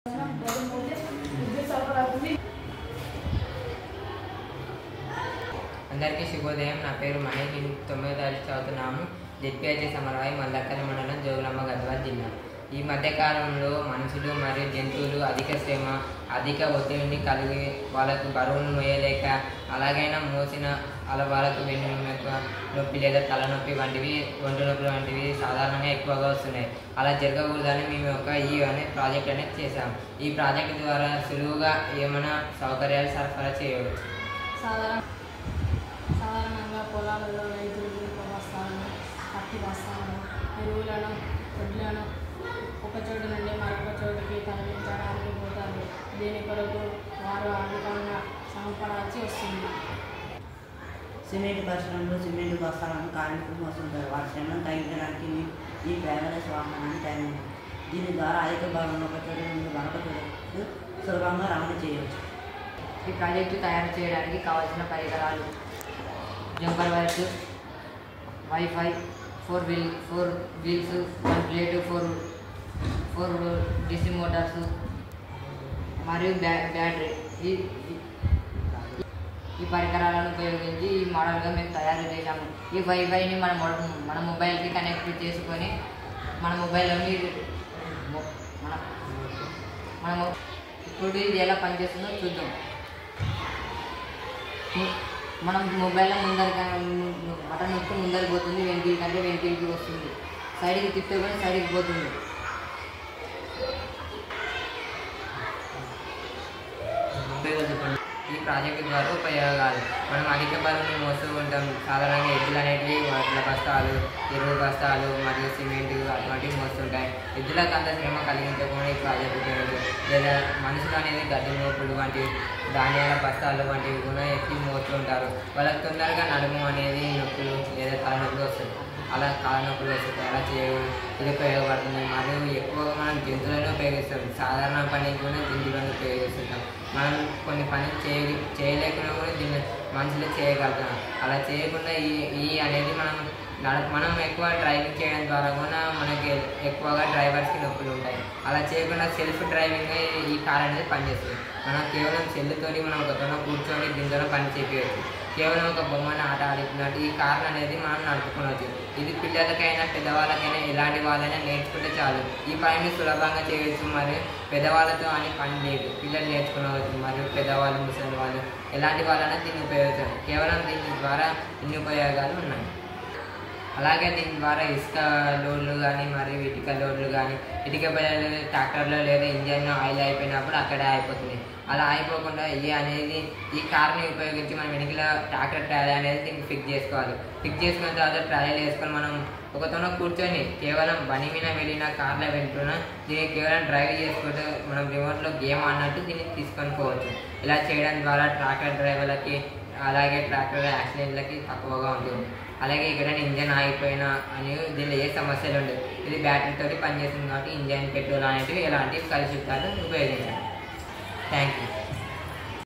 అందరికీ శుభోదయం. నా పేరు మహేష్. నేను 9వ తరగతి చదువుతున్నాము. జెడ్పీహెచ్ సమరవాయి మల్లక్కల్ మండలం జోగులాంబ గద్వాల జిల్లా. ఈ మధ్యకాలంలో మనుషులు మరియు జంతువులు అధిక శ్రమ, అధిక ఒత్తిడిని కలిగి వాళ్ళకు బరువును మోయలేక అలాగైనా మోసిన వాళ్ళకు వెన్ను నొప్పి లేదా తలనొప్పి వంటివి, ఒంటి నొప్పులు వంటివి సాధారణంగా ఎక్కువగా వస్తున్నాయి. అలా జరగకూడదని మేము ఈ అనే ప్రాజెక్ట్ అనేది చేశాము. ఈ ప్రాజెక్ట్ ద్వారా సులువుగా ఏమైనా సౌకర్యాలు సరఫరా చేయవచ్చు. సాధారణంగా పొలాలలో రైతులు బస్తాలను, పత్తి బస్తాలను, ఎరువులను, వడ్లను ఒక చోటు నుండి మరొక చోటుకి తరలించడానికి పోతారు. దీని కొరకు వారు ఆర్థికంగా శ్రమపడాల్సి వస్తుంది. సిమెంట్ పరిశ్రమలో సిమెంట్ బస్తాలను కార్మికులు మోస్తుంటారు. వారి శ్రమను తగ్గించడానికి ఈ డ్రైవర్లెస్ వాహనాన్ని తయారు. దీని ద్వారా అధిక భాగంలో ఒక చోటు నుండి మరొక చోటుకు సులభంగా రవాణా చేయవచ్చు. ఈ ప్రాజెక్టు తయారు చేయడానికి కావాల్సిన పరికరాలు: jumper wires, wifi, 4 wheels, 1 plate, 4 DC Motors మరియు బ్యాటరీ. ఈ పరికరాలను ఉపయోగించి ఈ మోడల్గా మేము తయారు చేశాము. ఈ వైఫైని మన మొబైల్కి కనెక్ట్ చేసుకొని మన మొబైల్లోని మనము ఇప్పుడు ఇది ఎలా పనిచేస్తుందో చూద్దాం. మనం మొబైల్లో బటన్ నొక్కి ముందరికి పోతుంది, వెనక్కి కంటే వెనక్కి వస్తుంది, సైడ్కి తిప్పే కూడా సైడ్కి పోతుంది. ఈ ప్రాజెక్టు ద్వారా ఉపయోగాలు: మనం అధిక బరువుని మోస్తూ ఉంటాం. సాధారణంగా ఎద్దులు అనేటివి వడ్ల బస్తాలు, ఎరువు బస్తాలు మరియు సిమెంట్ అటువంటివి మోస్తుంటాయి. ఎద్దులకు అంత శ్రమ కలిగించకుండా ఈ ప్రాజెక్టు ఉపయోగించారు. లేదా మనుషులు అనేది గడ్డి మోపులు వంటి ధాన్యాల బస్తాలు వంటివి కూడా ఎత్తి మోస్తుంటారు. వాళ్ళకి తొందరగా నడుము అనేది నొప్పులు లేదా తలనొప్పులు వస్తుంది. అలా కాళ్ళనొప్పులు వస్తుంది. అలా ఇది ఉపయోగపడుతుంది. మరియు ఎక్కువగా మనం జంతువులను ఉపయోగిస్తాం. సాధారణ పనికి కూడా జంతువులను ఉపయోగిస్తుంటాం. మనం కొన్ని పనులు చేయలేకుండా కూడా దీన్ని మనుషులు చేయగలుగుతాం. అలా చేయకుండా ఈ అనేది మనం ఎక్కువ డ్రైవింగ్ చేయడం ద్వారా కూడా మనకి ఎక్కువగా డ్రైవర్స్కి నొప్పులు ఉంటాయి. అలా చేయకుండా సెల్ఫ్ డ్రైవింగ్ ఈ కార్ అనేది పనిచేస్తుంది. మనం కేవలం సెల్లుతోని మనం ఒకతోన కూర్చొని దీంతో పని చేయవచ్చు. కేవలం ఒక బొమ్మను ఆట ఆడుతున్నట్టు ఈ కార్ అనేది మనం నడుపుకోవచ్చు. ఇది పిల్లలకైనా పెద్దవాళ్ళకైనా ఎలాంటి వాళ్ళైనా నేర్చుకుంటే చాలు. ఈ పనిని సులభంగా చేయవచ్చు. మరియు పెద్దవాళ్ళతో అని పని లేదు, పిల్లలు నేర్చుకోవచ్చు. మరియు పెద్దవాళ్ళు, ముసలి వాళ్ళు ఎలాంటి వాళ్ళైనా దీన్ని ఉపయోగించారు. కేవలం దీని ద్వారా ఇన్ని ఉపయోగాలు ఉన్నాయి. అలాగే దీని ద్వారా ఇసుక లోడ్లు కానీ మరియు ఇటుక లోడ్లు కానీ, ఇటుక బయలు ట్రాక్టర్లో లేదా ఇంజన్ ఆయిల్ అయిపోయినప్పుడు అక్కడే అయిపోతుంది. అలా అయిపోకుండా ఈ కార్ని ఉపయోగించి మనం వెనుకల ట్రాక్టర్ ట్రాలీ అనేది దీనికి ఫిక్స్ చేసుకోవాలి. ఫిక్స్ చేసుకున్న తర్వాత ట్రాలీలు వేసుకొని మనం ఒకతోన కూర్చొని కేవలం బండి మీద వెళ్ళిన కార్లో వెళ్తున్నా దీన్ని కేవలం డ్రైవ్ చేసుకుంటూ మనం రిమోట్లో గేమ్ ఆడినట్టు దీన్ని తీసుకొని పోవచ్చు. ఇలా చేయడం ద్వారా ట్రాక్టర్ డ్రైవర్లకి అలాగే ట్రాక్టర్ యాక్సిడెంట్లకి తక్కువగా ఉంటుంది. అలాగే ఎక్కడైనా ఇంజన్ ఆగిపోయినా అని దీనిలో ఏ సమస్యలు ఉండదు. ఇది బ్యాటరీతో పనిచేస్తుంది కాబట్టి ఇంజన్, పెట్రోల్ అనేటివి ఎలాంటివి కలుషితాలు ఉపయోగించాలి. Thank you.